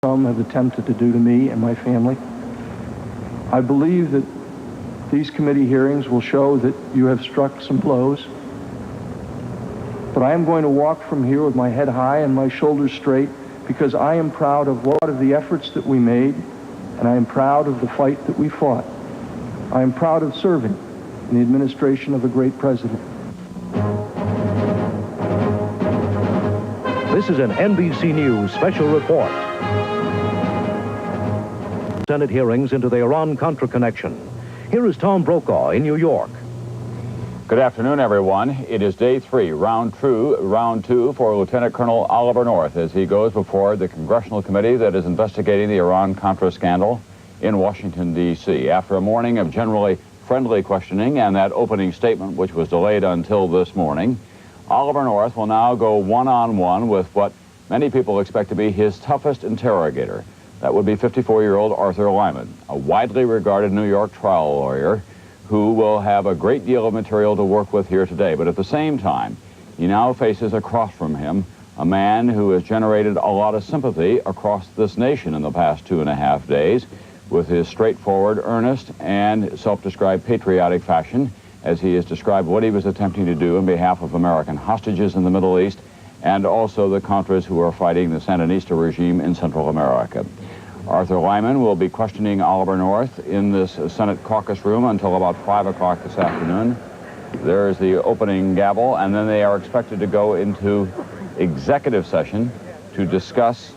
some have attempted to do to me and my family. I believe that these committee hearings will show that you have struck some blows. But I am going to walk from here with my head high and my shoulders straight, because I am proud of what of the efforts that we made, and I am proud of the fight that we fought. I am proud of serving in the administration of a great president. This is an NBC News special report. Senate hearings into the Iran-Contra connection. Here is Tom Brokaw in New York. Good afternoon, everyone. It is day 3, round 2 for Lieutenant Colonel Oliver North as he goes before the congressional committee that is investigating the Iran-Contra scandal in Washington, D.C. After a morning of generally friendly questioning and that opening statement, which was delayed until this morning, Oliver North will now go one-on-one with what many people expect to be his toughest interrogator. That would be 54-year-old Arthur Liman, a widely regarded New York trial lawyer who will have a great deal of material to work with here today. But at the same time, he now faces across from him a man who has generated a lot of sympathy across this nation in the past 2.5 days with his straightforward, earnest, and self-described patriotic fashion as he has described what he was attempting to do on behalf of American hostages in the Middle East and also the Contras who are fighting the Sandinista regime in Central America. Arthur Liman will be questioning Oliver North in this Senate caucus room until about 5 o'clock this afternoon. There is the opening gavel, and then they are expected to go into executive session to discuss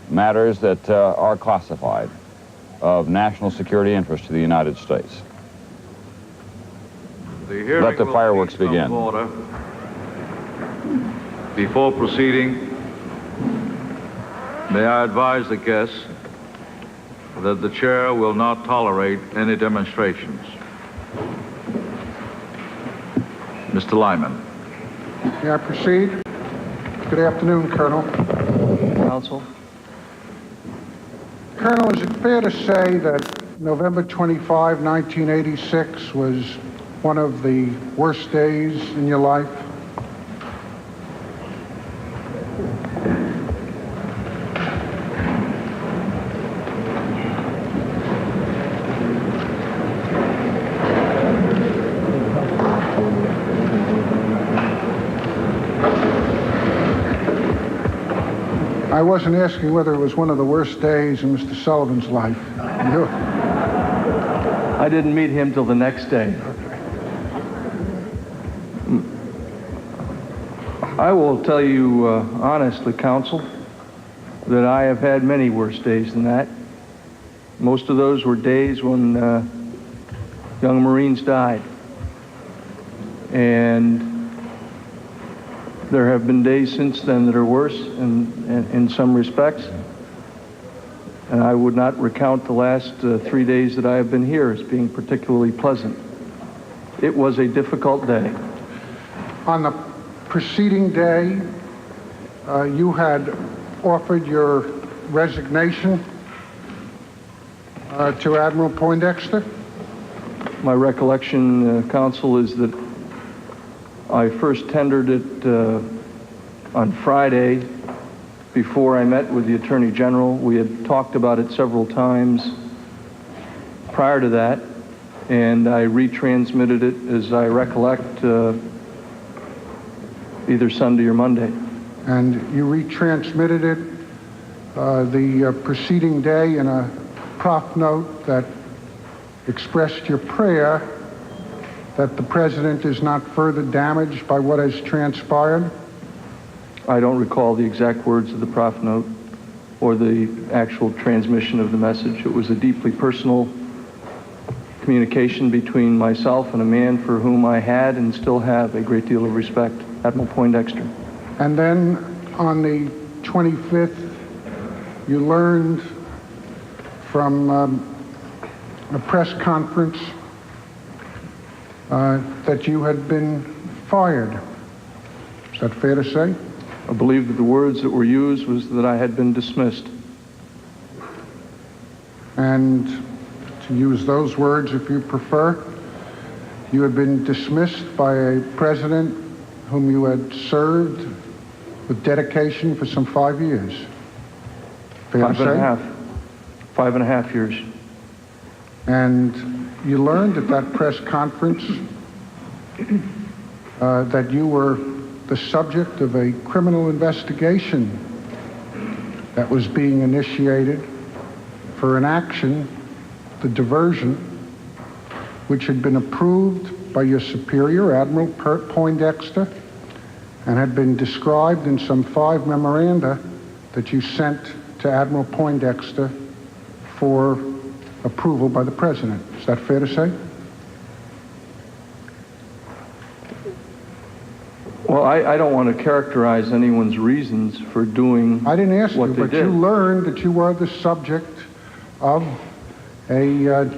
matters that are classified of national security interest to the United States. Let the fireworks begin. Order. Before proceeding, may I advise the guests that the chair will not tolerate any demonstrations. Mr. Liman. May I proceed? Good afternoon, Colonel. Counsel. Colonel, is it fair to say that November 25, 1986 was one of the worst days in your life? I wasn't asking whether it was one of the worst days in Mr. Sullivan's life. I didn't meet him till the next day. I will tell you honestly, Counsel, that I have had many worse days than that. Most of those were days when young Marines died. And there have been days since then that are worse in some respects. And I would not recount the last 3 days that I have been here as being particularly pleasant. It was a difficult day. On the preceding day, you had offered your resignation to Admiral Poindexter? My recollection, Counsel, is that I first tendered it on Friday before I met with the Attorney General. We had talked about it several times prior to that, and I retransmitted it, as I recollect, either Sunday or Monday. And you retransmitted it the preceding day in a prof note that expressed your prayer that the President is not further damaged by what has transpired? I don't recall the exact words of the prof note or the actual transmission of the message. It was a deeply personal communication between myself and a man for whom I had and still have a great deal of respect, Admiral Poindexter. And then on the 25th, you learned from a press conference that you had been fired. Is that fair to say? I believe that the words that were used was that I had been dismissed. And to use those words, if you prefer, you had been dismissed by a president whom you had served with dedication for some 5 years. Fair to say? 5.5 years. And you learned at that press conference that you were the subject of a criminal investigation that was being initiated for an action, the diversion, which had been approved by your superior, Admiral Poindexter, and had been described in some 5 memoranda that you sent to Admiral Poindexter for approval by the President. Is that fair to say? Well, I don't want to characterize anyone's reasons for doing I didn't ask what you, they but did. you learned that you were the subject of a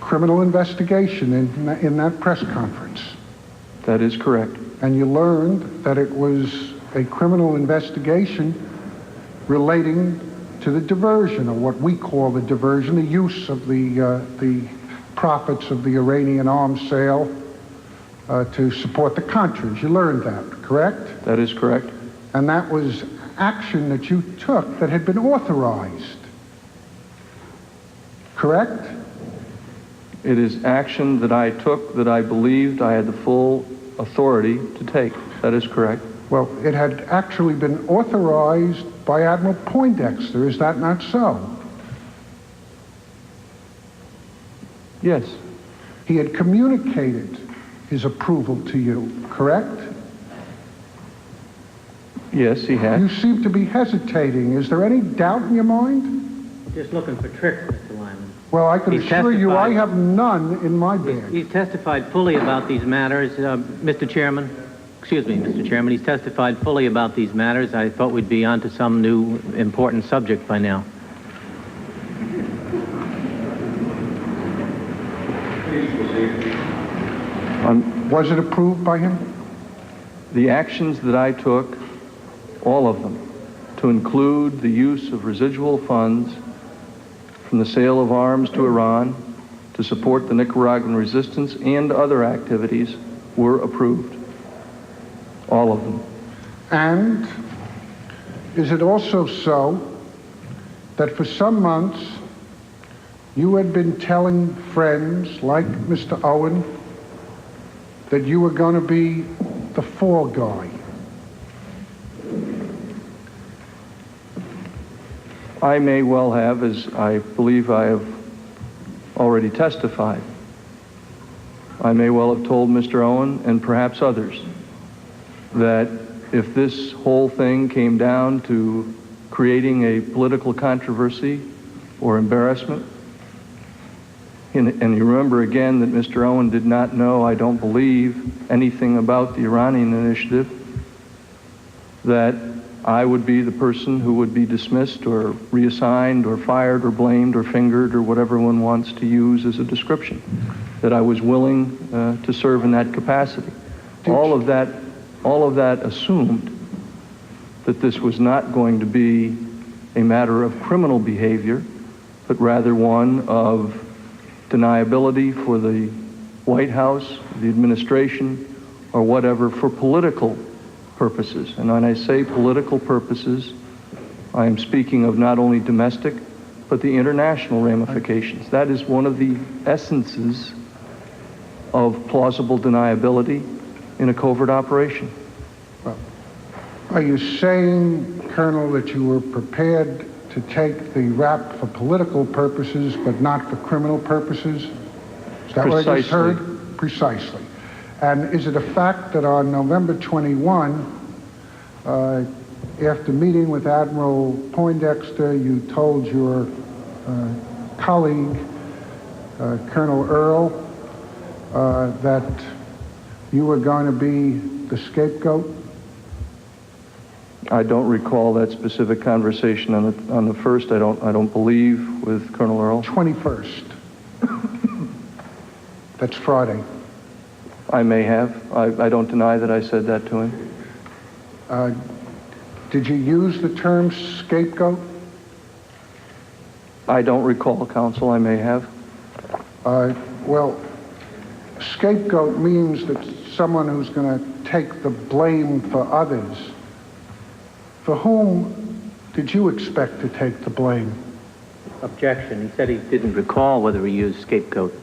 criminal investigation in that press conference. That is correct. And you learned that it was a criminal investigation relating to the diversion, or what we call the diversion, the use of the profits of the Iranian arms sale to support the Contras. You learned that, correct? That is correct. And that was action that you took that had been authorized, correct? It is action that I took that I believed I had the full authority to take. That is correct. Well, it had actually been authorized by Admiral Poindexter. Is that not so? Yes. He had communicated his approval to you, correct? Yes, he had. You seem to be hesitating. Is there any doubt in your mind? Just looking for tricks, Mr. Lyman. Well, I can He's assure you I testified. have none in my bag. He's testified fully about these matters, Mr. Chairman. Excuse me, Mr. Chairman. He's testified fully about these matters. I thought we'd be on to some new important subject by now. Was it approved by him? The actions that I took, all of them, to include the use of residual funds from the sale of arms to Iran to support the Nicaraguan resistance and other activities, were approved. All of them. And is it also so that for some months you had been telling friends like Mr. Owen that you were going to be the fall guy? I may well have, as I believe I have already testified. I may well have told Mr. Owen and perhaps others that if this whole thing came down to creating a political controversy or embarrassment, and you remember again that Mr. Owen did not know, I don't believe, anything about the Iranian initiative, that I would be the person who would be dismissed or reassigned or fired or blamed or fingered or whatever one wants to use as a description, that I was willing to serve in that capacity. All of that assumed that this was not going to be a matter of criminal behavior, but rather one of deniability for the White House, the administration, or whatever, for political purposes. And when I say political purposes, I am speaking of not only domestic, but the international ramifications. That is one of the essences of plausible deniability in a covert operation. Well, are you saying, Colonel, that you were prepared to take the rap for political purposes but not for criminal purposes? Is that what I just heard? Precisely. And is it a fact that on November 21, after meeting with Admiral Poindexter, you told your colleague, Colonel Earl, that you were going to be the scapegoat? I don't recall that specific conversation on the first. I don't believe with Colonel Earl. 21st. That's Friday. I may have. I don't deny that I said that to him. Did you use the term scapegoat? I don't recall, counsel. I may have. Well, scapegoat means that someone who's going to take the blame for others. For whom did you expect to take the blame? Objection. He said he didn't recall whether he used scapegoat.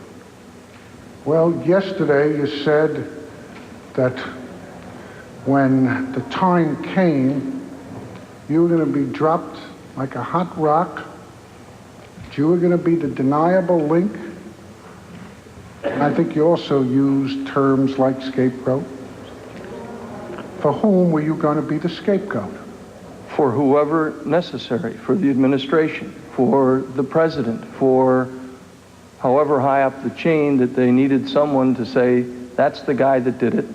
Well, yesterday you said that when the time came, you were going to be dropped like a hot rock, that you were going to be the deniable link. And I think you also used terms like scapegoat. For whom were you going to be the scapegoat? For whoever necessary, for the administration, for the president, for however high up the chain that they needed someone to say, that's the guy that did it,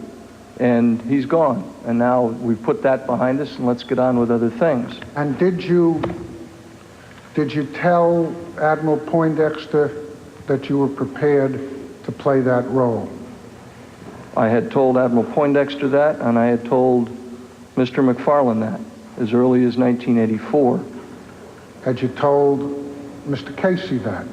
and he's gone. And now we've put that behind us, and let's get on with other things. And did you tell Admiral Poindexter that you were prepared to play that role? I had told Admiral Poindexter that, and I had told Mr. McFarland that as early as 1984. Had you told Mr. Casey that?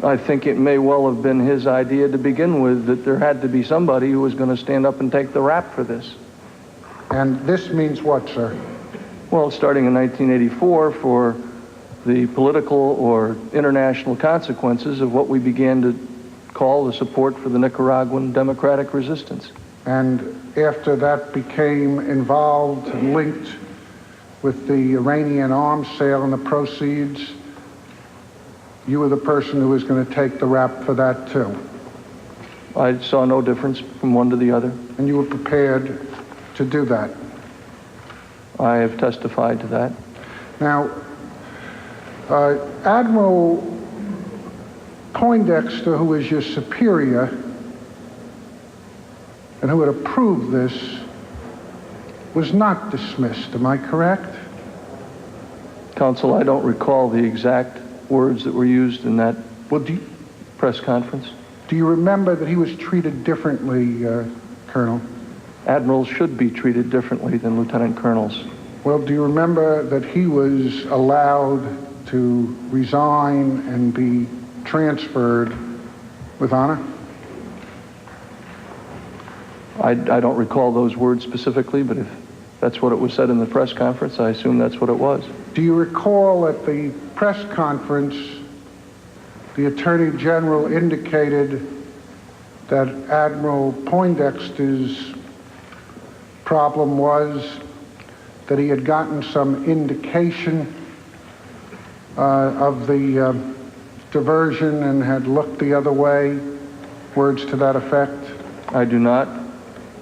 I think it may well have been his idea to begin with, that there had to be somebody who was going to stand up and take the rap for this. And this means what, sir? Well, starting in 1984, for the political or international consequences of what we began to call the support for the Nicaraguan democratic resistance. And after that became involved and linked with the Iranian arms sale and the proceeds, you were the person who was going to take the rap for that too. I saw no difference from one to the other. And you were prepared to do that. I have testified to that. Now, Admiral Poindexter, who is your superior and who had approved this, was not dismissed. Am I correct? Counsel, I don't recall the exact words that were used in that press conference. Do you remember that he was treated differently, Colonel? Admirals should be treated differently than lieutenant colonels. Well, do you remember that he was allowed to resign and be transferred with honor? I don't recall those words specifically, but if that's what it was said in the press conference, I assume that's what it was. Do you recall at the press conference, the Attorney General indicated that Admiral Poindexter's problem was that he had gotten some indication of the diversion and had looked the other way, words to that effect? I do not.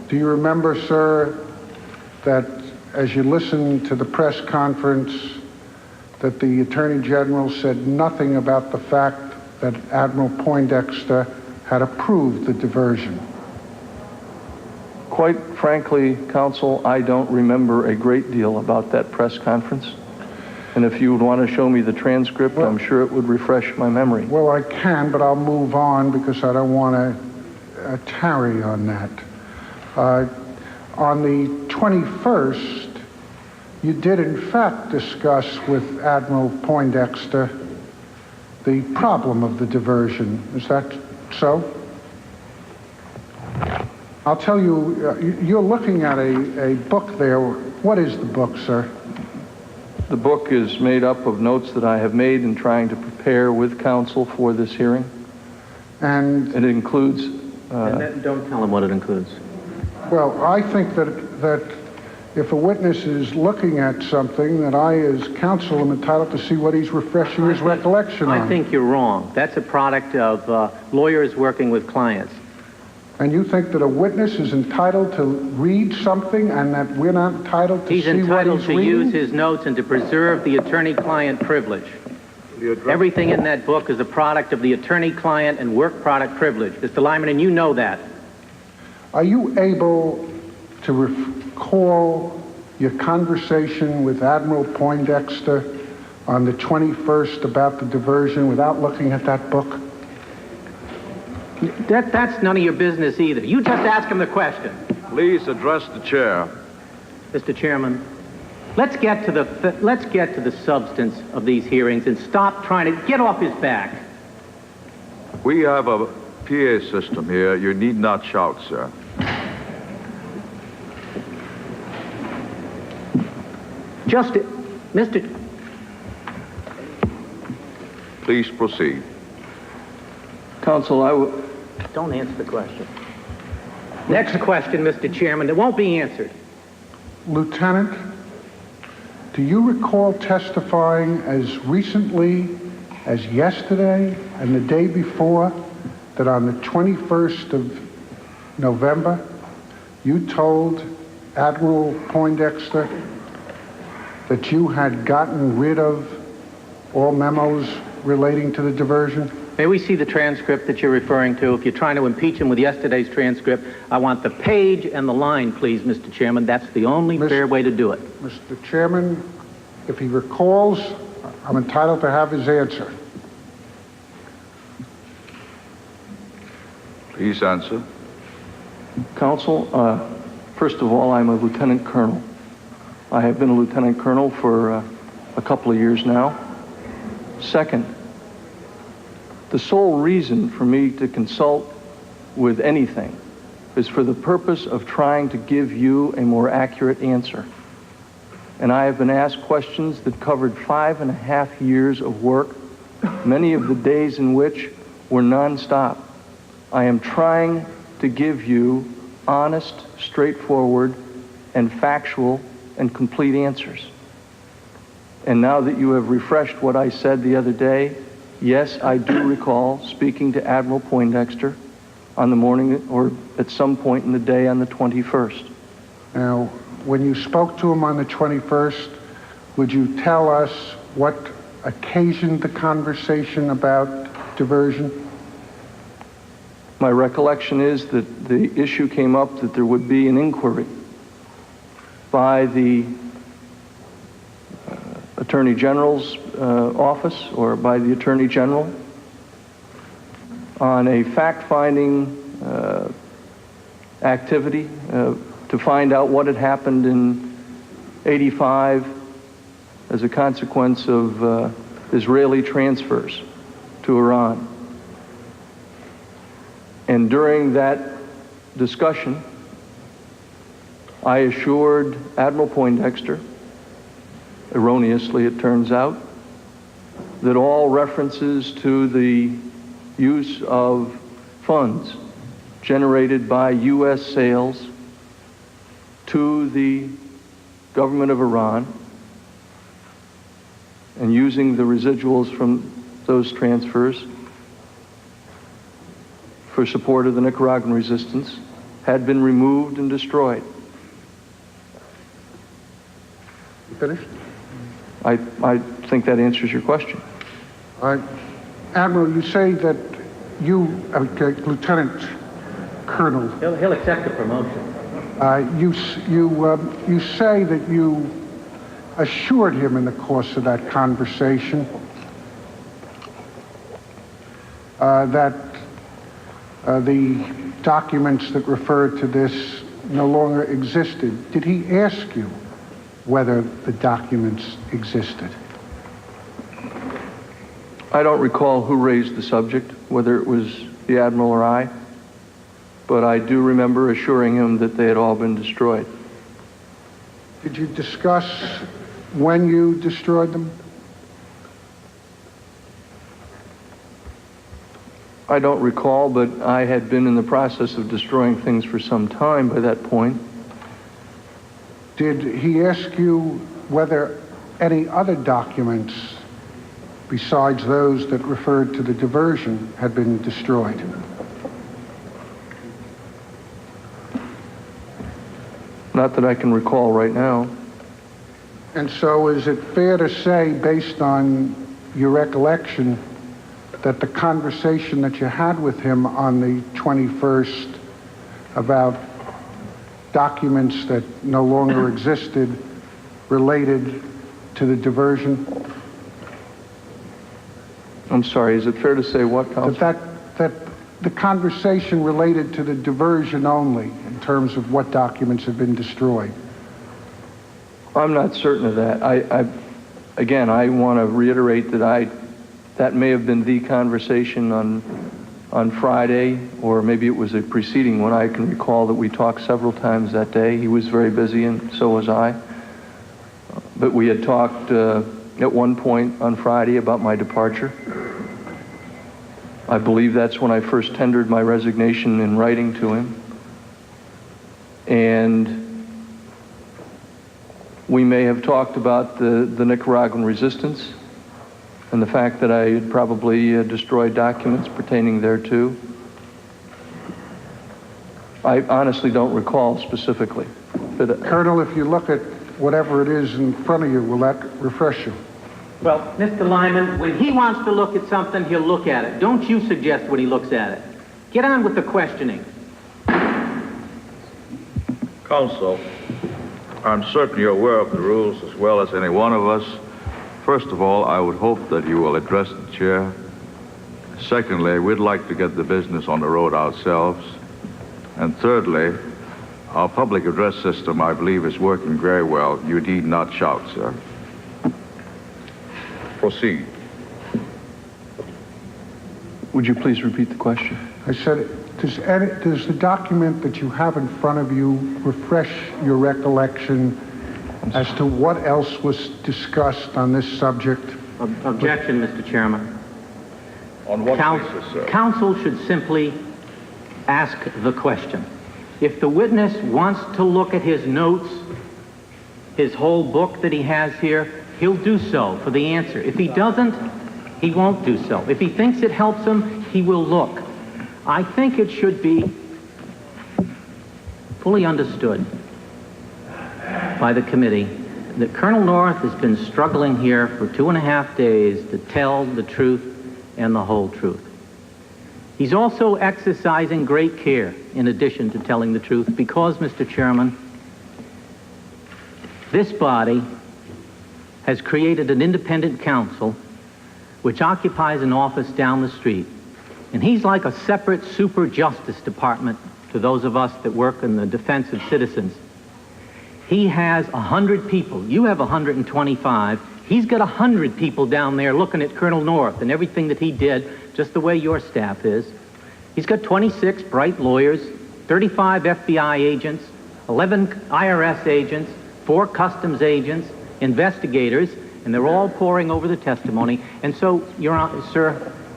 Do you remember, sir, that as you listened to the press conference, that the Attorney General said nothing about the fact that Admiral Poindexter had approved the diversion? Quite frankly, Counsel, I don't remember a great deal about that press conference. And if you would want to show me the transcript, I'm sure it would refresh my memory. Well, I can, but I'll move on because I don't want to tarry on that. On the 21st, you did in fact discuss with Admiral Poindexter the problem of the diversion. Is that so? I'll tell you, you're looking at a book there. What is the book, sir? The book is made up of notes that I have made in trying to prepare with counsel for this hearing. And it includes... don't tell him what it includes. Well, I think that if a witness is looking at something, that I, as counsel, am entitled to see what he's refreshing his recollection on. I think you're wrong. That's a product of lawyers working with clients. And you think that a witness is entitled to read something and that we're not entitled to see what he's reading? He's entitled to use his notes and to preserve the attorney-client privilege. Everything in that book is a product of the attorney-client and work product privilege. Mr. Liman, and you know that. Are you able to recall your conversation with Admiral Poindexter on the 21st about the diversion without looking at that book? That's none of your business either. You just ask him the question. Please address the chair. Mr. Chairman, let's get to the substance of these hearings and stop trying to get off his back. We have a PA system here. You need not shout, sir. Just, Mr. Please proceed. Counsel, Don't answer the question. Next question, Mr. Chairman. It won't be answered. Lieutenant, do you recall testifying as recently as yesterday and the day before that on the 21st of November, you told Admiral Poindexter that you had gotten rid of all memos relating to the diversion? May we see the transcript that you're referring to? If you're trying to impeach him with yesterday's transcript, I want the page and the line, please, Mr. Chairman. That's the only fair way to do it. Mr. Chairman, if he recalls, I'm entitled to have his answer. Please answer. Counsel, first of all, I'm a lieutenant colonel. I have been a lieutenant colonel for a couple of years now. Second, the sole reason for me to consult with anything is for the purpose of trying to give you a more accurate answer. And I have been asked questions that covered 5.5 years of work, many of the days in which were nonstop. I am trying to give you honest, straightforward, and factual and complete answers. And now that you have refreshed what I said the other day, yes, I do recall speaking to Admiral Poindexter on the morning or at some point in the day on the 21st. Now, when you spoke to him on the 21st, would you tell us what occasioned the conversation about diversion? My recollection is that the issue came up that there would be an inquiry by the Attorney General's office or by the Attorney General on a fact-finding activity to find out what had happened in '85 as a consequence of Israeli transfers to Iran. And during that discussion, I assured Admiral Poindexter, erroneously it turns out, that all references to the use of funds generated by U.S. sales to the government of Iran and using the residuals from those transfers for support of the Nicaraguan resistance had been removed and destroyed. You finished? I think that answers your question. Admiral, you say that you, Lieutenant Colonel, He'll accept the promotion. you say that you assured him in the course of that conversation that the documents that referred to this no longer existed. Did he ask you whether the documents existed? I don't recall who raised the subject, whether it was the Admiral or I, but I do remember assuring him that they had all been destroyed. Did you discuss when you destroyed them? I don't recall, but I had been in the process of destroying things for some time by that point. Did he ask you whether any other documents besides those that referred to the diversion had been destroyed? Not that I can recall right now. And so is it fair to say, based on your recollection, that the conversation that you had with him on the 21st about documents that no longer existed related to the diversion? I'm sorry, is it fair to say what, Counsel? That the conversation related to the diversion only in terms of what documents have been destroyed? I'm not certain of that. Again, I want to reiterate that may have been the conversation on Friday, or maybe it was a preceding one. I can recall that we talked several times that day. He was very busy, and so was I. but we had talked at one point on Friday about my departure. I believe that's when I first tendered my resignation in writing to him. And we may have talked about the Nicaraguan resistance and the fact that I had probably destroyed documents pertaining thereto. I honestly don't recall specifically. But, Colonel, if you look at whatever it is in front of you, will that refresh you? Well, Mr. Liman, when he wants to look at something, he'll look at it. Don't you suggest when he looks at it. Get on with the questioning. Counsel, I'm certain you're aware of the rules as well as any one of us. First of all, I would hope that you will address the chair. Secondly, we'd like to get the business on the road ourselves. And thirdly, our public address system, I believe, is working very well. You need not shout, sir. Proceed. would you please repeat the question? I said, does the document that you have in front of you refresh your recollection as to what else was discussed on this subject? Objection, Mr. Chairman. On what basis, sir? Counsel should simply ask the question. If the witness wants to look at his notes, his whole book that he has here, he'll do so for the answer. If he doesn't, he won't do so. If he thinks it helps him, he will look. I think it should be fully understood by the committee that Colonel North has been struggling here for 2.5 days to tell the truth and the whole truth. He's also exercising great care in addition to telling the truth because, Mr. Chairman, this body has created an independent counsel which occupies an office down the street. And he's like a separate super justice department to those of us that work in the defense of citizens. He has 100 people. You have 125. He's got 100 people down there looking at Colonel North and everything that he did, just the way your staff is. He's got 26 bright lawyers, 35 FBI agents, 11 IRS agents, 4 customs agents, investigators, and they're all poring over the testimony. And so, Your Honor, sir,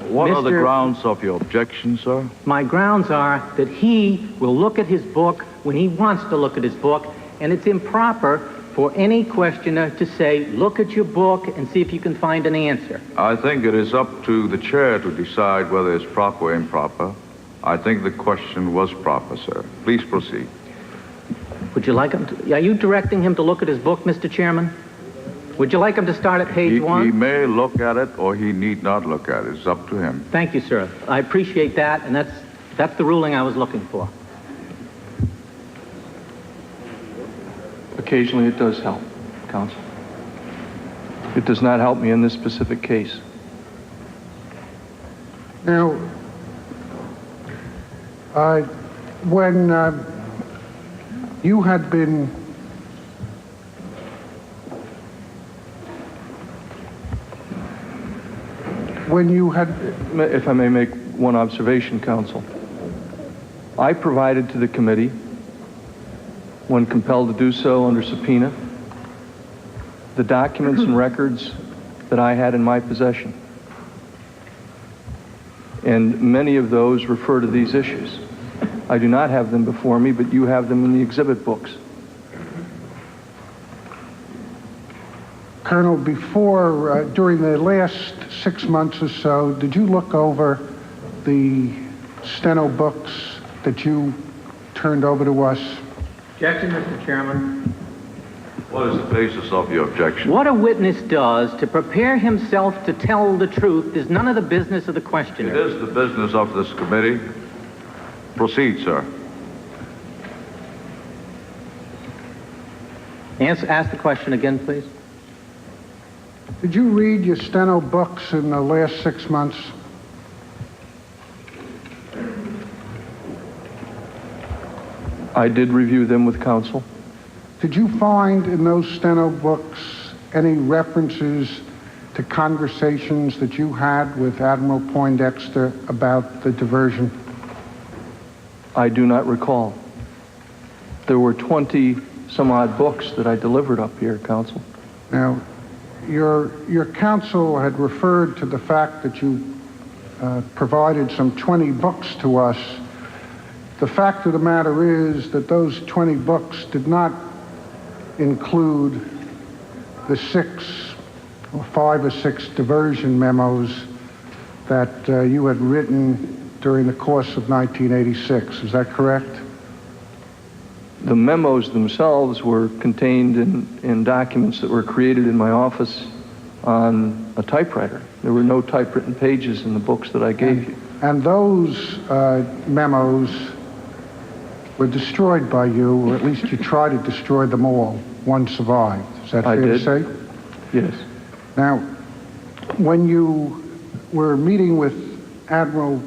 What are the grounds of your objection, sir? my grounds are that he will look at his book when he wants to look at his book, and it's improper for any questioner to say, look at your book and see if you can find an answer. I think it is up to the chair to decide whether it's proper or improper. I think the question was proper, sir. Please proceed. Would you like him to, are you directing him to look at his book, Mr. Chairman? Would you like him to start at page 1? He may look at it or he need not look at it. It's up to him. Thank you, sir. I appreciate that, and that's the ruling I was looking for. Occasionally it does help, counsel. It does not help me in this specific case. Now, when you had been If I may make one observation, counsel. I provided to the committee, when compelled to do so under subpoena, the documents and records that I had in my possession. And many of those refer to these issues. I do not have them before me, but you have them in the exhibit books. Colonel, during the last 6 months or so, did you look over the steno books that you turned over to us? Objection, Mr. Chairman. What is the basis of your objection? What a witness does to prepare himself to tell the truth is none of the business of the questioner. It is the business of this committee. Proceed, sir. Ask the question again, please. Did you read your steno books in the last 6 months? I did review them with counsel. Did you find in those steno books any references to conversations that you had with Admiral Poindexter about the diversion? I do not recall. There were 20 some odd books that I delivered up here, counsel. Now, your counsel had referred to the fact that you provided some 20 books to us. The fact of the matter is that those 20 books did not include the 5 or 6 diversion memos that you had written during the course of 1986. Is that correct? The memos themselves were contained in documents that were created in my office on a typewriter. There were no typewritten pages in the books that I gave you. And those memos were destroyed by you, or at least you tried to destroy them all. One survived. Is that fair to say? Yes. Now, when you were meeting with Admiral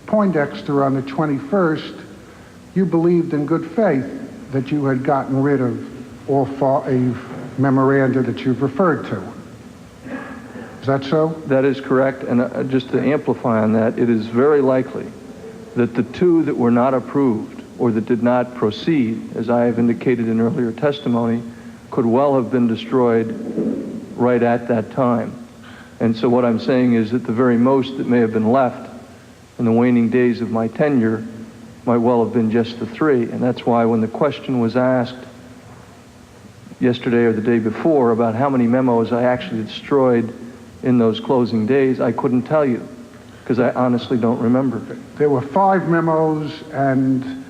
Poindexter on the 21st, you believed in good faith that you had gotten rid of all 5 memoranda that you've referred to. Is that so? That is correct, and just to amplify on that, it is very likely that the 2 that were not approved or that did not proceed, as I have indicated in earlier testimony, could well have been destroyed right at that time. And so what I'm saying is that the very most that may have been left in the waning days of my tenure might well have been just the 3. And that's why when the question was asked yesterday or the day before about how many memos I actually destroyed in those closing days, I couldn't tell you, because I honestly don't remember. There were 5 memos, and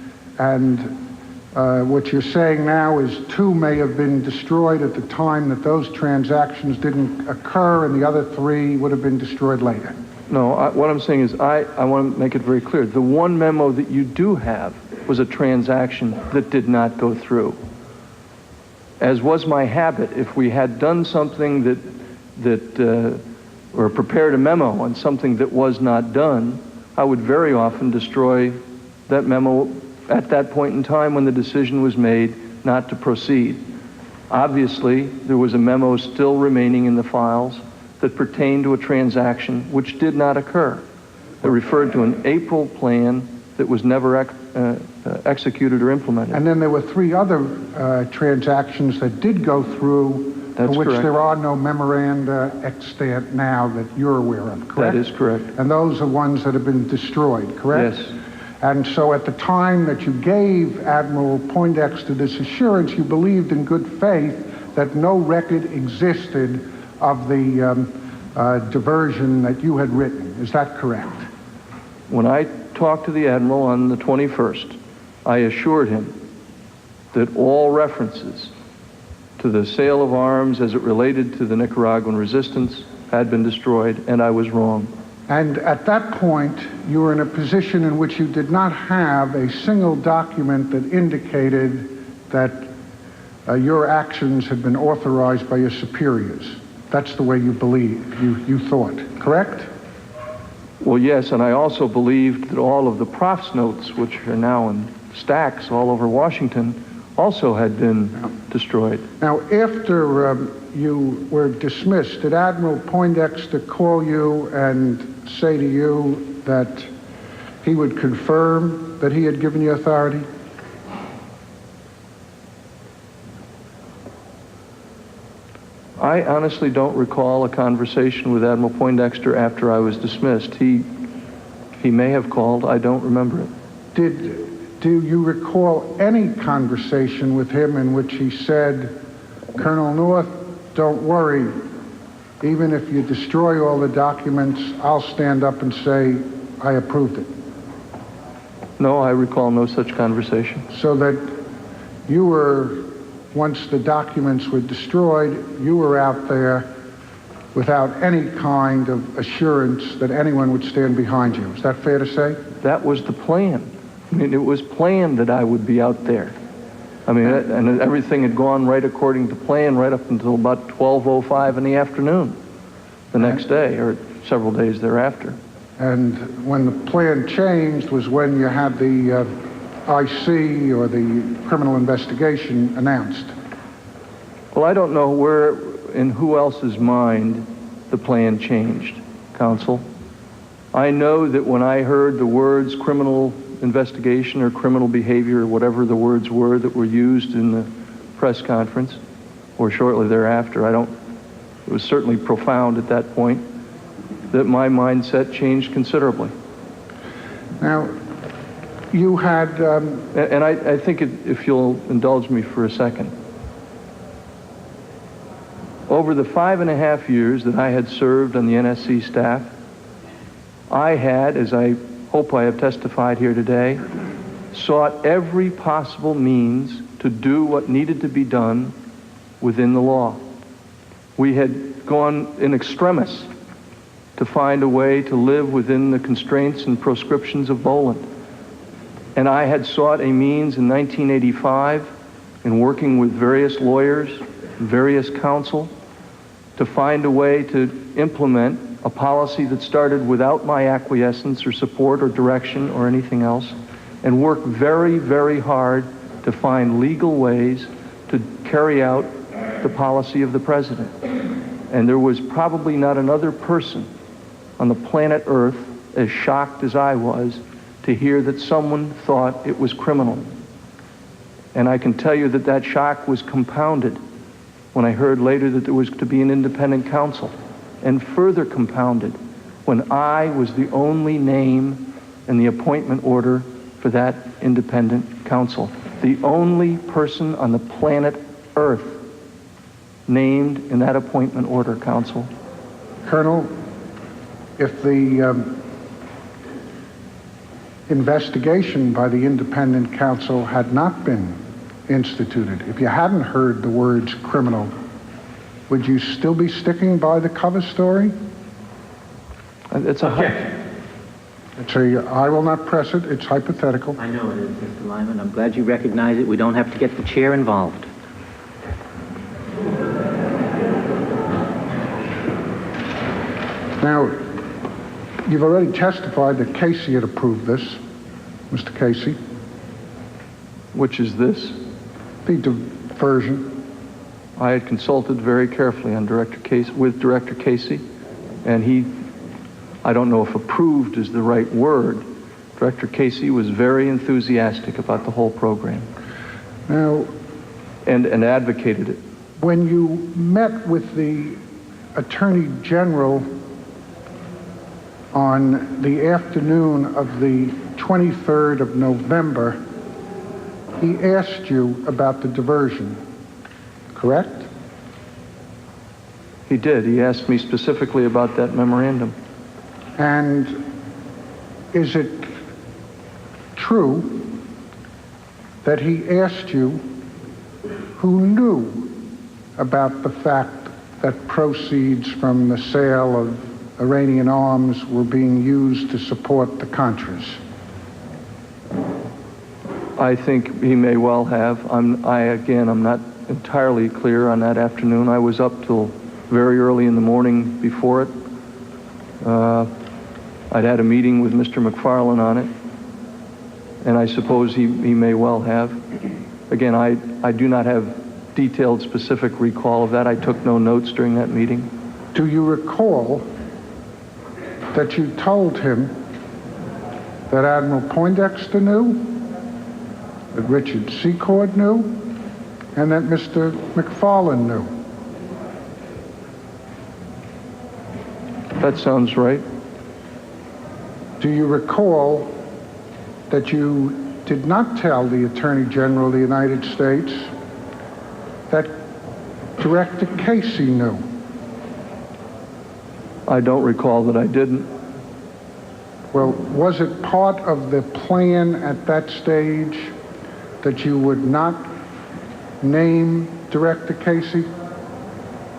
what you're saying now is 2 may have been destroyed at the time that those transactions didn't occur, and the other 3 would have been destroyed later. No, what I'm saying is I want to make it very clear. The 1 memo that you do have was a transaction that did not go through. As was my habit, if we had done something or prepared a memo on something that was not done, I would very often destroy that memo at that point in time when the decision was made not to proceed. Obviously, there was a memo still remaining in the files that pertained to a transaction which did not occur. It referred to an April plan that was never executed or implemented. And then there were 3 other transactions that did go through, That's for which correct. there are no memoranda extant now that you're aware of, correct? That is correct. And those are ones that have been destroyed, correct? Yes. And so at the time that you gave Admiral Poindexter this assurance, you believed in good faith that no record existed of the diversion that you had written. Is that correct? When I talked to the Admiral on the 21st, I assured him that all references to the sale of arms as it related to the Nicaraguan resistance had been destroyed, and I was wrong. And at that point, you were in a position in which you did not have a single document that indicated that your actions had been authorized by your superiors. That's the way you believed, you thought, correct? Well, yes, and I also believed that all of the prof's notes, which are now in stacks all over Washington, also had been destroyed. Now, after you were dismissed, did Admiral Poindexter call you and say to you that he would confirm that he had given you authority? I honestly don't recall a conversation with Admiral Poindexter after I was dismissed. He may have called. I don't remember it. Do you recall any conversation with him in which he said, Colonel North, don't worry, even if you destroy all the documents, I'll stand up and say I approved it? No, I recall no such conversation. So that you were, once the documents were destroyed, you were out there without any kind of assurance that anyone would stand behind you. Is that fair to say? That was the plan. I mean, it was planned that I would be out there. I mean, and everything had gone right according to plan right up until about 12:05 in the afternoon the next day, or several days thereafter. And when the plan changed was when you had the IC, or the criminal investigation, announced. Well, I don't know where, in who else's mind, the plan changed, Counsel. I know that when I heard the words criminal investigation or criminal behavior, or whatever the words were that were used in the press conference, or shortly thereafter. It was certainly profound at that point that my mindset changed considerably. Now, you had... And I think if you'll indulge me for a second, over the 5.5 years that I had served on the NSC staff, I had, as I hope I have testified here today, sought every possible means to do what needed to be done within the law. We had gone in extremis to find a way to live within the constraints and proscriptions of Boland. And I had sought a means in 1985, in working with various lawyers, various counsel, to find a way to implement a policy that started without my acquiescence or support or direction or anything else, and work very, very hard to find legal ways to carry out the policy of the president. And there was probably not another person on the planet Earth as shocked as I was to hear that someone thought it was criminal. And I can tell you that that shock was compounded when I heard later that there was to be an independent counsel, and further compounded when I was the only name in the appointment order for that independent counsel. The only person on the planet Earth named in that appointment order, counsel. Colonel, if the investigation by the independent counsel had not been instituted, if you hadn't heard the words criminal, would you still be sticking by the cover story? It's a I will not press it. It's hypothetical. I know it is, Mr. Liman. I'm glad you recognize it. We don't have to get the chair involved. Now, you've already testified that Casey had approved this, Mr. Casey. Which is this? The diversion. I had consulted very carefully on with Director Casey, and he, I don't know if approved is the right word. Director Casey was very enthusiastic about the whole program. Now, and advocated it. When you met with the Attorney General on the afternoon of the 23rd of November, he asked you about the diversion, correct? He did. He asked me specifically about that memorandum. And is it true that he asked you who knew about the fact that proceeds from the sale of Iranian arms were being used to support the Contras? I think he may well have. I'm not entirely clear on that afternoon. I was up till very early in the morning before it. I'd had a meeting with Mr. McFarland on it, and I suppose he may well have. Again, I do not have detailed, specific recall of that. I took no notes during that meeting. Do you recall that you told him that Admiral Poindexter knew, that Richard Secord knew, and that Mr. McFarland knew? That sounds right. Do you recall that you did not tell the Attorney General of the United States that Director Casey knew? I don't recall that I didn't. Well, was it part of the plan at that stage that you would not name Director Casey?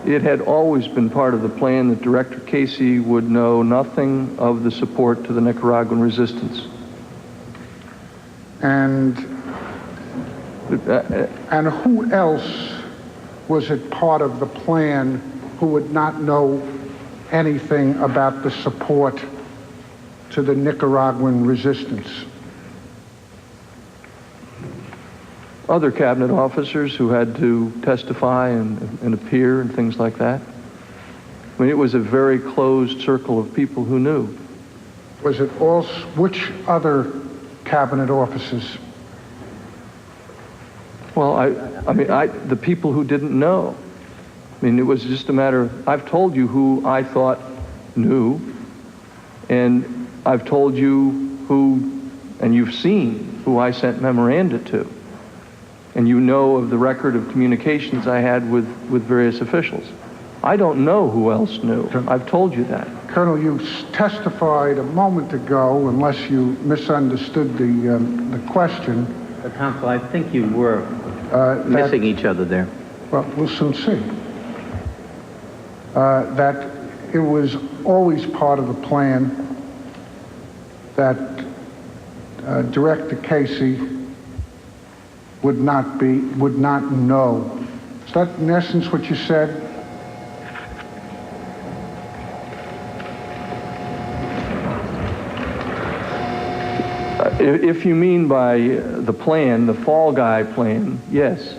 It had always been part of the plan that Director Casey would know nothing of the support to the Nicaraguan resistance. And who else was it part of the plan who would not know anything about the support to the Nicaraguan resistance? Other cabinet officers who had to testify and appear and things like that. I mean, it was a very closed circle of people who knew. Was it all, which other cabinet officers? Well, the people who didn't know. I mean, it was just a matter of, I've told you who I thought knew, and I've told you who, and you've seen who I sent memoranda to. And you know of the record of communications I had with various officials. I don't know who else knew. I've told you that. Colonel, you testified a moment ago, unless you misunderstood the question. Counsel, I think you were missing each other there. Well, we'll soon see. That it was always part of the plan that Director Casey would not know. Is that in essence what you said? If you mean by the plan, the Fall Guy plan, yes.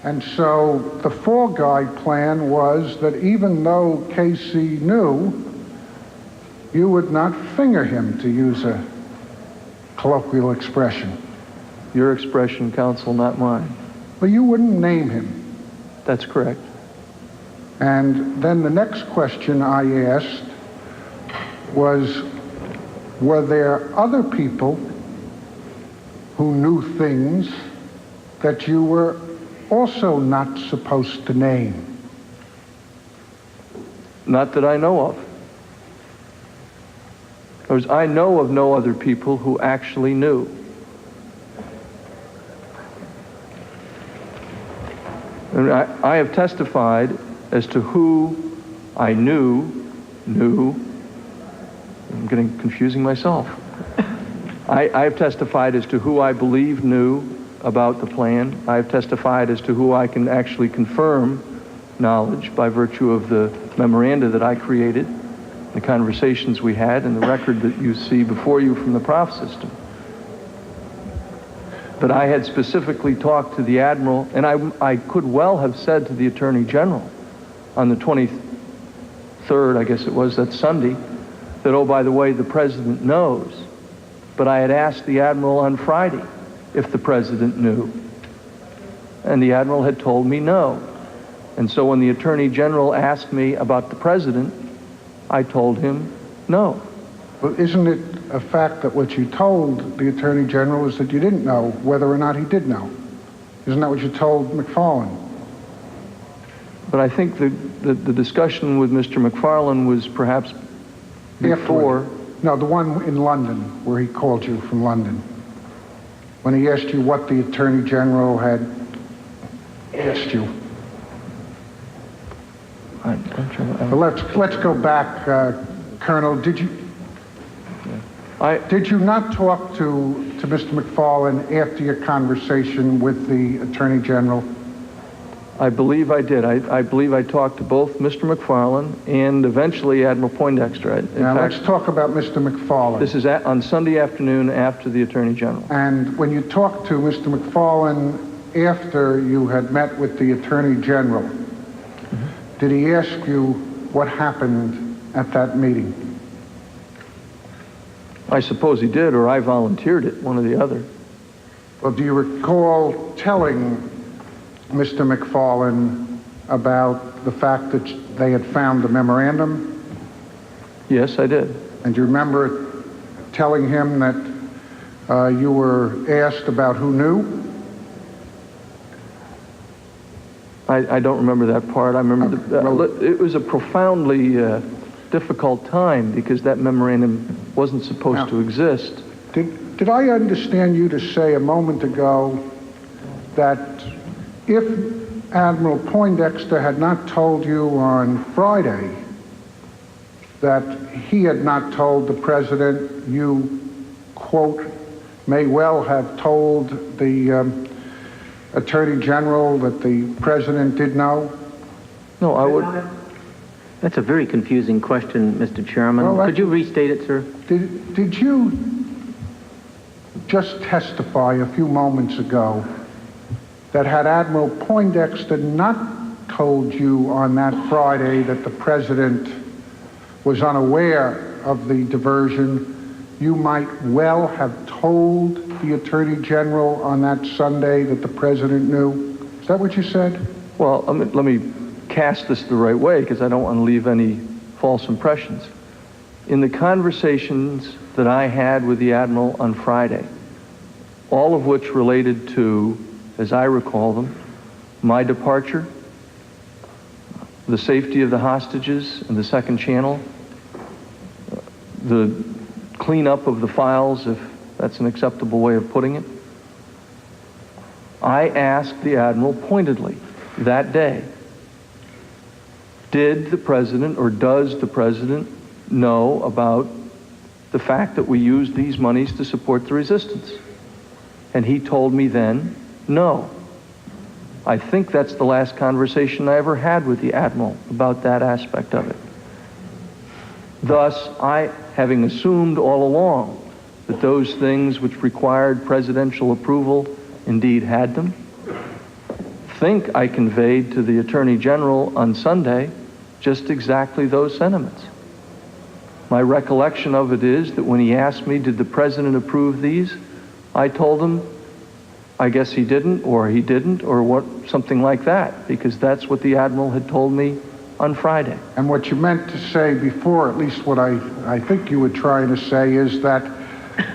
And so the Fall Guy plan was that even though Casey knew, you would not finger him, to use a colloquial expression. Your expression, counsel, not mine. Well, you wouldn't name him. That's correct. And then the next question I asked was, were there other people who knew things that you were also not supposed to name? Not that I know of. In other words, I know of no other people who actually knew. And I have testified as to who I knew. I'm getting confusing myself. I have testified as to who I believe knew about the plan. I have testified as to who I can actually confirm knowledge by virtue of the memoranda that I created, the conversations we had, and the record that you see before you from the prof system. But I had specifically talked to the Admiral, and I could well have said to the Attorney General on the 23rd, I guess it was, that Sunday, that, oh, by the way, the President knows. But I had asked the Admiral on Friday if the President knew. And the Admiral had told me no. And so when the Attorney General asked me about the President, I told him no. Well, isn't it a fact that what you told the Attorney General is that you didn't know whether or not he did know? Isn't that what you told McFarlane? But I think the discussion with Mr. McFarlane was perhaps before. No, the one in London, where he called you from London. When he asked you what the Attorney General had asked you. Well, let's go back, Colonel. Did you not talk to Mr. McFarlane after your conversation with the Attorney General? I believe I did. I believe I talked to both Mr. McFarlane and eventually Admiral Poindexter. Now let's talk about Mr. McFarlane. This is on Sunday afternoon after the Attorney General. And when you talked to Mr. McFarlane after you had met with the Attorney General, did he ask you what happened at that meeting? I suppose he did, or I volunteered it, one or the other. Well, do you recall telling Mr. McFarlane about the fact that they had found the memorandum? Yes, I did. And do you remember telling him that you were asked about who knew? I don't remember that part. I remember it was a profoundly difficult time because that memorandum wasn't supposed to exist. Did I understand you to say a moment ago that if Admiral Poindexter had not told you on Friday that he had not told the President, you, quote, may well have told the Attorney General that the President did know? No, I would. That's a very confusing question, Mr. Chairman. Well, could you restate it, sir? Did you just testify a few moments ago that had Admiral Poindexter not told you on that Friday that the President was unaware of the diversion, you might well have told the Attorney General on that Sunday that the President knew? Is that what you said? Well, let me cast this the right way because I don't want to leave any false impressions. In the conversations that I had with the Admiral on Friday, all of which related to, as I recall them, my departure, the safety of the hostages in the second channel, the cleanup of the files, if that's an acceptable way of putting it, I asked the Admiral pointedly that day, did the President or does the President know about the fact that we used these monies to support the resistance? And he told me then, no. I think that's the last conversation I ever had with the Admiral about that aspect of it. Thus, I, having assumed all along that those things which required presidential approval indeed had them, think I conveyed to the Attorney General on Sunday just exactly those sentiments. My recollection of it is that when he asked me, did the President approve these? I told him, I guess he didn't, or what, something like that, because that's what the Admiral had told me on Friday. And what you meant to say before, at least what I think you were trying to say, is that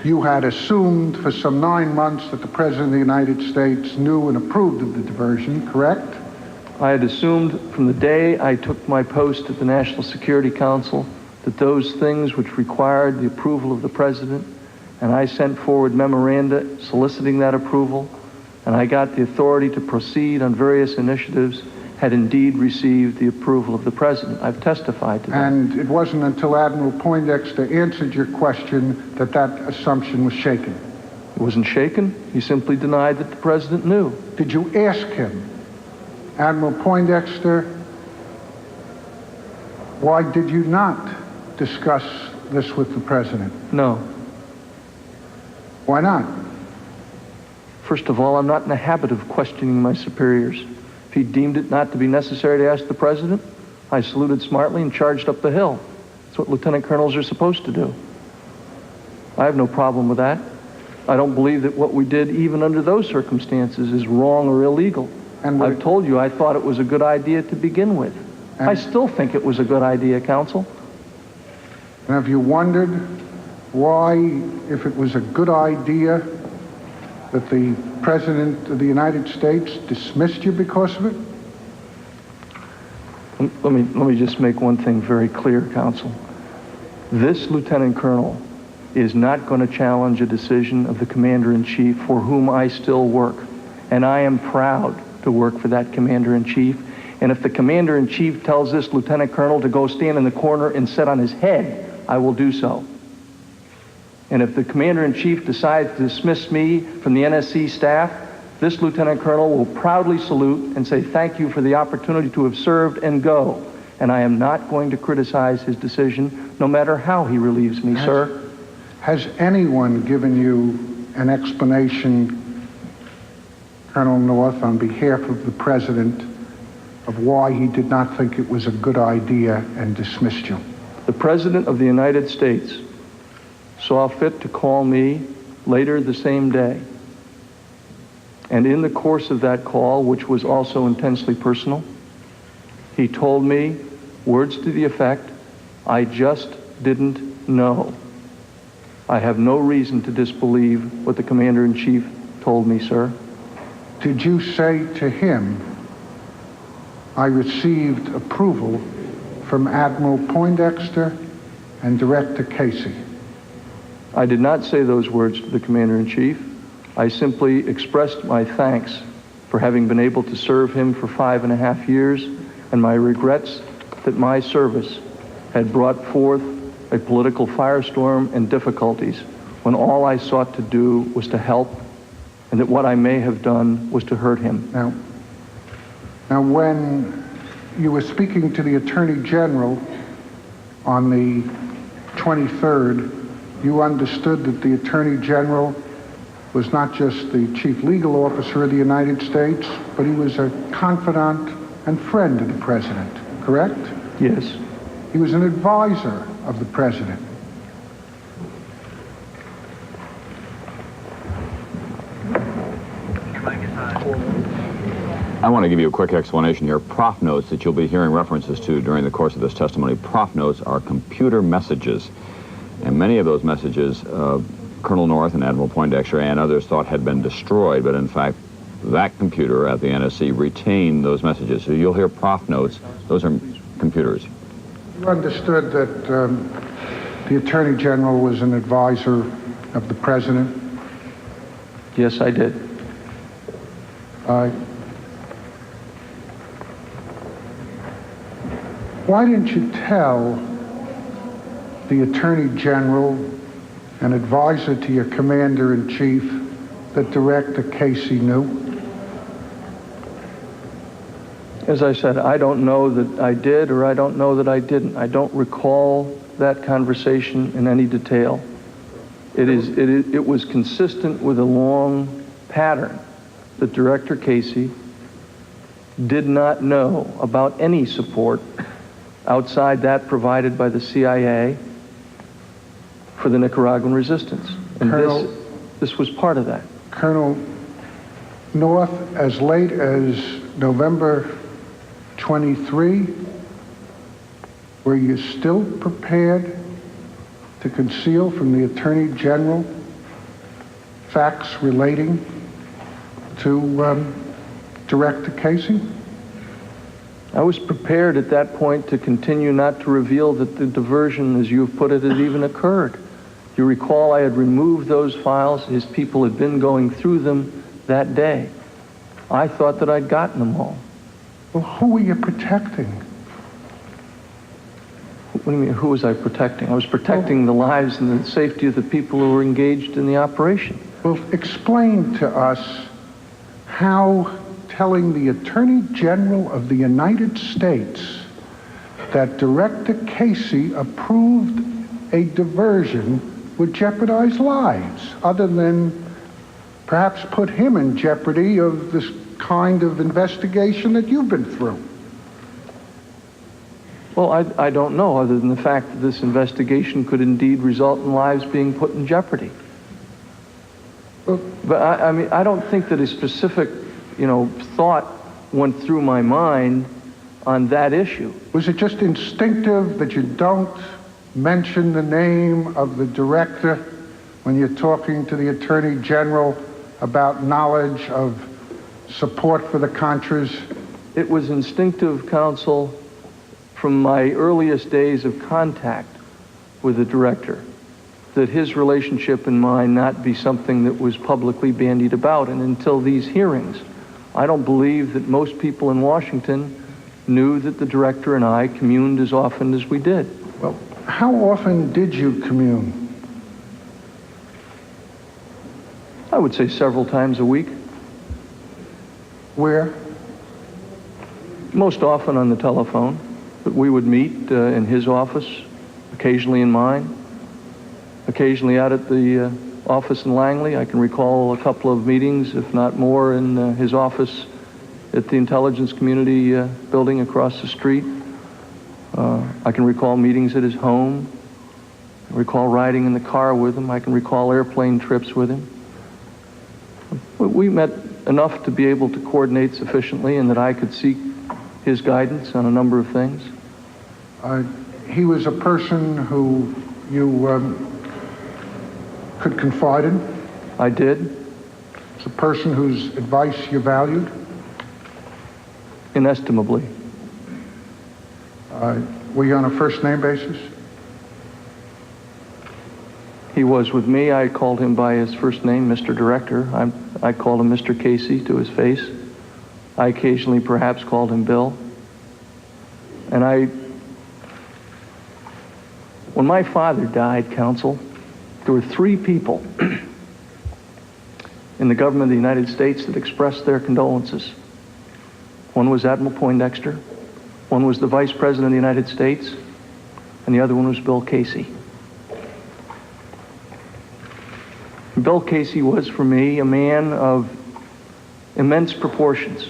you had assumed for some 9 months that the President of the United States knew and approved of the diversion, correct? I had assumed from the day I took my post at the National Security Council that those things which required the approval of the President, and I sent forward memoranda soliciting that approval, and I got the authority to proceed on various initiatives, had indeed received the approval of the President. I've testified to that. And it wasn't until Admiral Poindexter answered your question that that assumption was shaken? It wasn't shaken. He simply denied that the President knew. Did you ask him, Admiral Poindexter, why did you not discuss this with the President? No. Why not? First of all, I'm not in the habit of questioning my superiors. If he deemed it not to be necessary to ask the President, I saluted smartly and charged up the hill. That's what lieutenant colonels are supposed to do. I have no problem with that. I don't believe that what we did, even under those circumstances, is wrong or illegal. And I've told you I thought it was a good idea to begin with. I still think it was a good idea, Counsel. And have you wondered why, if it was a good idea, that the President of the United States dismissed you because of it? Let me just make one thing very clear, Counsel. This Lieutenant Colonel is not going to challenge a decision of the Commander-in-Chief for whom I still work. And I am proud to work for that Commander-in-Chief. And if the Commander-in-Chief tells this Lieutenant Colonel to go stand in the corner and sit on his head, I will do so. And if the Commander-in-Chief decides to dismiss me from the NSC staff, this Lieutenant Colonel will proudly salute and say thank you for the opportunity to have served and go. And I am not going to criticize his decision, no matter how he relieves me, sir. Has anyone given you an explanation, Colonel North, on behalf of the President, of why he did not think it was a good idea and dismissed you? The President of the United States saw fit to call me later the same day. And in the course of that call, which was also intensely personal, he told me words to the effect, I just didn't know. I have no reason to disbelieve what the Commander-in-Chief told me, sir. Did you say to him, I received approval from Admiral Poindexter and Director Casey? I did not say those words to the Commander-in-Chief. I simply expressed my thanks for having been able to serve him for 5.5 years and my regrets that my service had brought forth a political firestorm and difficulties when all I sought to do was to help, and that what I may have done was to hurt him. Now when you were speaking to the Attorney General on the 23rd, you understood that the Attorney General was not just the Chief Legal Officer of the United States, but he was a confidant and friend of the President, correct? Yes. He was an advisor of the President. I want to give you a quick explanation here. Prof notes that you'll be hearing references to during the course of this testimony. Prof notes are computer messages, and many of those messages Colonel North and Admiral Poindexter and others thought had been destroyed, but in fact that computer at the NSC retained those messages. So you'll hear prof notes. Those are computers. You understood that the Attorney General was an advisor of the President? Yes, I did. Why didn't you tell the Attorney General, an advisor to your Commander-in-Chief, that Director Casey knew? As I said, I don't know that I did or I don't know that I didn't. I don't recall that conversation in any detail. It was consistent with a long pattern that Director Casey did not know about any support outside that provided by the CIA for the Nicaraguan resistance. And this was part of that. Colonel North, as late as November 23, were you still prepared to conceal from the Attorney General facts relating to Director Casey? I was prepared at that point to continue not to reveal that the diversion, as you've put it, had even occurred. You recall I had removed those files. His people had been going through them that day. I thought that I'd gotten them all. Well, who were you protecting? What do you mean, who was I protecting? I was protecting the lives and the safety of the people who were engaged in the operation. Well, explain to us how telling the Attorney General of the United States that Director Casey approved a diversion would jeopardize lives, other than perhaps put him in jeopardy of this kind of investigation that you've been through. Well, I don't know, other than the fact that this investigation could indeed result in lives being put in jeopardy. Well, but I mean, I don't think that a specific, thought went through my mind on that issue. Was it just instinctive that you don't mention the name of the director when you're talking to the Attorney General about knowledge of support for the Contras? It was instinctive, counsel, from my earliest days of contact with the director, that his relationship and mine not be something that was publicly bandied about. And until these hearings, I don't believe that most people in Washington knew that the director and I communed as often as we did. Well, how often did you commune? I would say several times a week. Where? Most often on the telephone. But we would meet in his office, occasionally in mine, occasionally out at the office in Langley. I can recall a couple of meetings, if not more, in his office at the Intelligence Community building across the street. I can recall meetings at his home. I recall riding in the car with him. I can recall airplane trips with him. We met enough to be able to coordinate sufficiently and that I could seek his guidance on a number of things. He was a person who you could confide in? I did. It's a person whose advice you valued? Inestimably. Were you on a first-name basis? He was with me. I called him by his first name, Mr. Director. I called him Mr. Casey to his face. I occasionally perhaps called him Bill. And when my father died, counsel, there were 3 people in the government of the United States that expressed their condolences. One was Admiral Poindexter, one was the Vice President of the United States, and the other one was Bill Casey. Bill Casey was, for me, a man of immense proportions,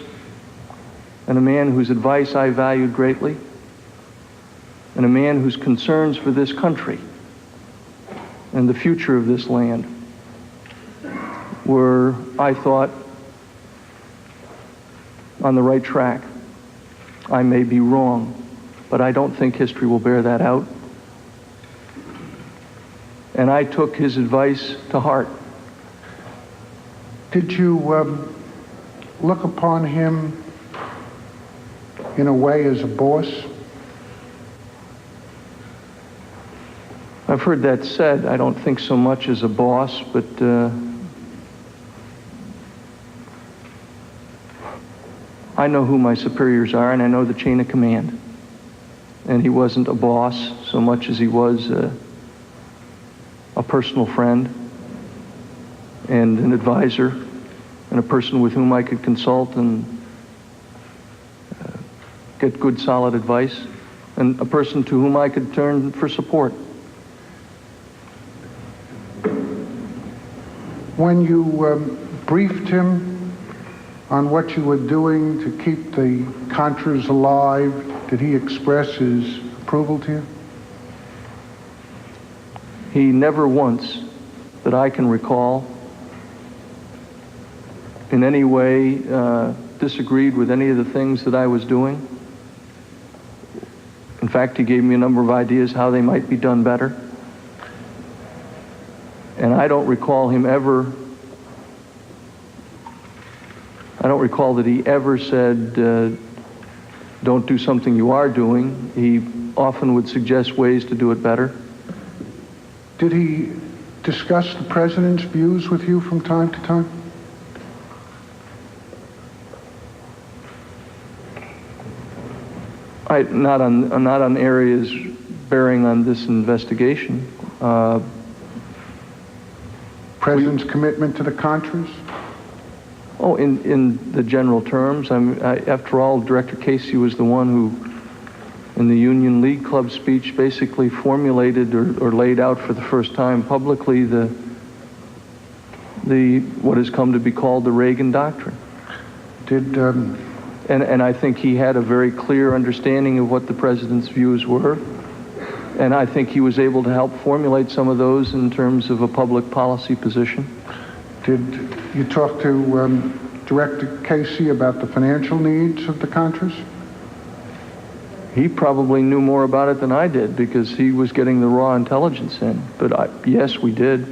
and a man whose advice I valued greatly, and a man whose concerns for this country and the future of this land were, I thought, on the right track. I may be wrong, but I don't think history will bear that out. And I took his advice to heart. Did you look upon him in a way as a boss? I've heard that said. I don't think so much as a boss, but I know who my superiors are, and I know the chain of command. And he wasn't a boss so much as he was a personal friend and an advisor and a person with whom I could consult and get good, solid advice, and a person to whom I could turn for support. When you briefed him on what you were doing to keep the Contras alive, did he express his approval to you? He never once, that I can recall, in any way disagreed with any of the things that I was doing. In fact, he gave me a number of ideas how they might be done better. And I don't recall that he ever said, don't do something you are doing. He often would suggest ways to do it better. Did he discuss the president's views with you from time to time? Not on areas bearing on this investigation. President's commitment to the Contras? Oh, in the general terms. After all, Director Casey was the one who, in the Union League Club speech, basically formulated or laid out for the first time publicly what has come to be called the Reagan Doctrine. And I think he had a very clear understanding of what the president's views were. And I think he was able to help formulate some of those in terms of a public policy position. Did you talk to Director Casey about the financial needs of the Contras? He probably knew more about it than I did because he was getting the raw intelligence in. But yes, we did.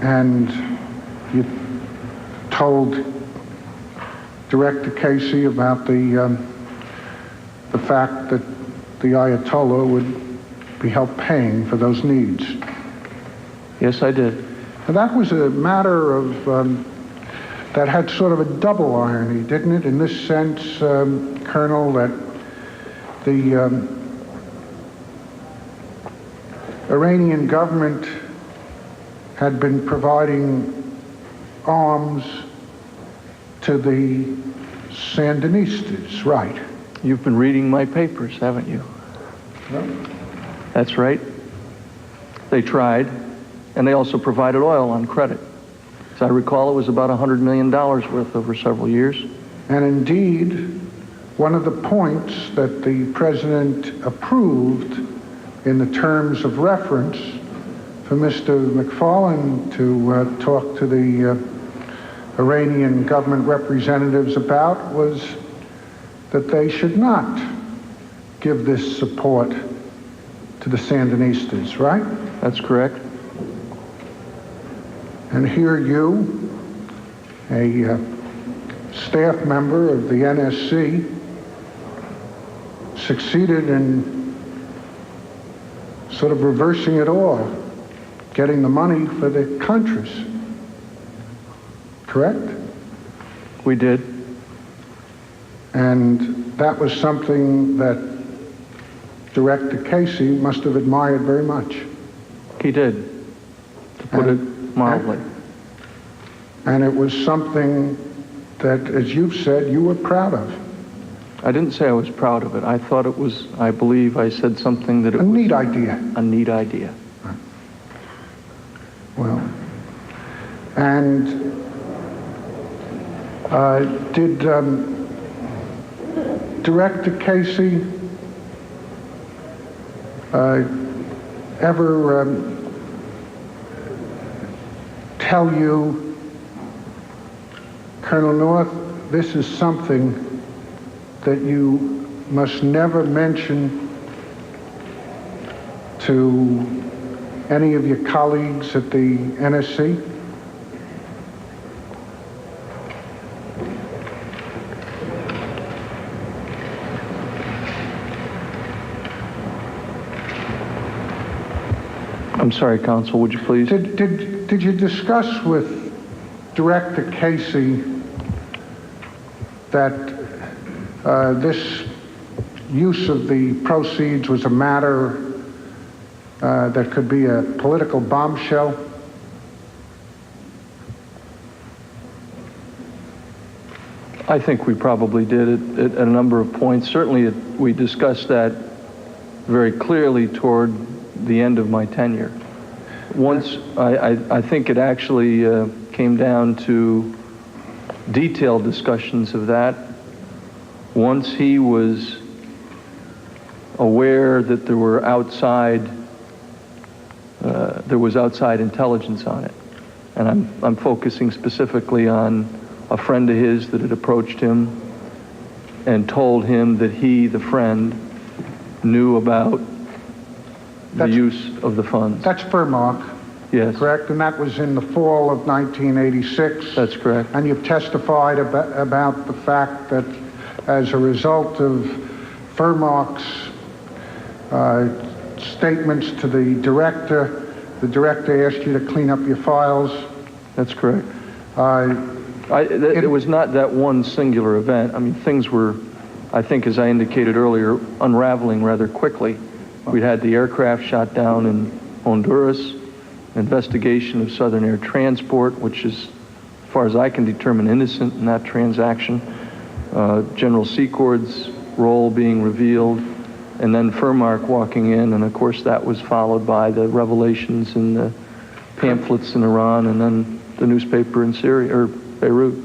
And you told Director Casey about the fact that the Ayatollah would be help paying for those needs. Yes, I did. And that was a matter of that had sort of a double irony, didn't it? In this sense, Colonel, that the Iranian government had been providing arms to the Sandinistas, right? You've been reading my papers, haven't you? No. That's right. They tried, and they also provided oil on credit. As I recall, it was about $100 million worth over several years. And indeed, one of the points that the president approved in the terms of reference for Mr. McFarlane to talk to the Iranian government representatives about was that they should not give this support to the Sandinistas, right? That's correct. And here you, a staff member of the NSC, succeeded in sort of reversing it all, getting the money for the Contras. Correct? We did. And that was something that Director Casey must have admired very much. He did, to put it mildly. And it was something that, as you've said, you were proud of. I didn't say I was proud of it. I thought it was, I believe I said something that it was... A neat idea. A neat idea. Right. Well, and did Director Casey ever tell you, Colonel North, this is something that you must never mention to any of your colleagues at the NSC? I'm sorry, Counsel, would you please? Did you discuss with Director Casey that this use of the proceeds was a matter that could be a political bombshell? I think we probably did at a number of points. Certainly, we discussed that very clearly toward the end of my tenure. Once, I think it actually came down to detailed discussions of that. Once he was aware that there was outside intelligence on it. And I'm focusing specifically on a friend of his that had approached him and told him that he, the friend, knew about the use of the funds. That's Furmark. Yes. Correct? And that was in the fall of 1986. That's correct. And you've testified about the fact that as a result of Furmark's statements to the director asked you to clean up your files. That's correct. It was not that one singular event. I mean, things were, I think, as I indicated earlier, unraveling rather quickly. We'd had the aircraft shot down in Honduras, investigation of Southern Air Transport, which is, as far as I can determine, innocent in that transaction. General Secord's role being revealed, and then Furmark walking in, and of course that was followed by the revelations in the pamphlets in Iran, and then the newspaper in Syria, or Beirut.